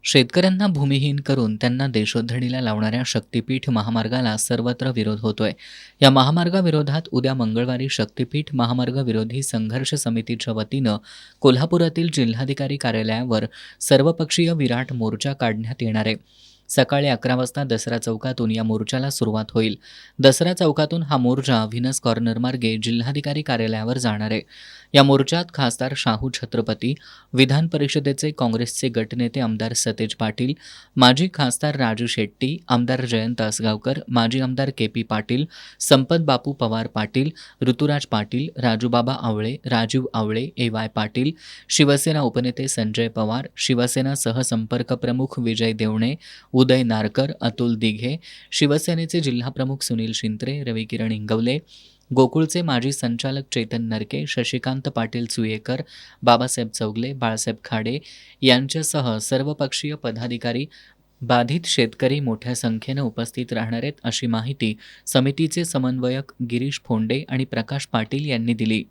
शेतकऱ्यांना भूमिहीन करून त्यांना देशोधडीला लावणाऱ्या शक्तीपीठ महामार्गाला सर्वत्र विरोध होतोय. या महामार्गाविरोधात उद्या मंगळवारी शक्तीपीठ महामार्ग विरोधी संघर्ष समितीच्या वतीनं कोल्हापुरातील जिल्हाधिकारी कार्यालयावर सर्वपक्षीय विराट मोर्चा काढण्यात येणार आहे. सकाळी 11 वाजता दसरा चौकातून या मोर्चाला सुरुवात होईल. दसरा चौकातून हा मोर्चा व्हिनस कॉर्नर मार्गे जिल्हाधिकारी कार्यालयावर जाणार आहे. या मोर्चात खासदार शाहू छत्रपती, विधान परिषदेचे काँग्रेसचे गटनेते आमदार सतेज पाटील, माजी खासदार राजू शेट्टी, आमदार जयंत आसगावकर, माजी आमदार के.पी. पाटील, संपत बापू पवार पाटील, ऋतुराज पाटील, राजूबाबा आवळे, राजीव आवळे, ए.वाय. पाटील, शिवसेना उपनेते संजय पवार, शिवसेना सहसंपर्क प्रमुख विजय देवणे, उदय नारकर, अतुल दिघे, शिवसेनेचे जिल्हाप्रमुख सुनील शिंत्रे, रविकिरण इंगवले, गोकुळचे माजी संचालक चेतन नरके, शशिकांत पाटील सुयेकर, बाबासाहेब चौगले, बाळासाहेब खाडे यांच्यासह सर्वपक्षीय पदाधिकारी, बाधित शेतकरी मोठ्या संख्येनं उपस्थित राहणार आहेत, अशी माहिती समितीचे समन्वयक गिरीश फोंडे आणि प्रकाश पाटील यांनी दिली.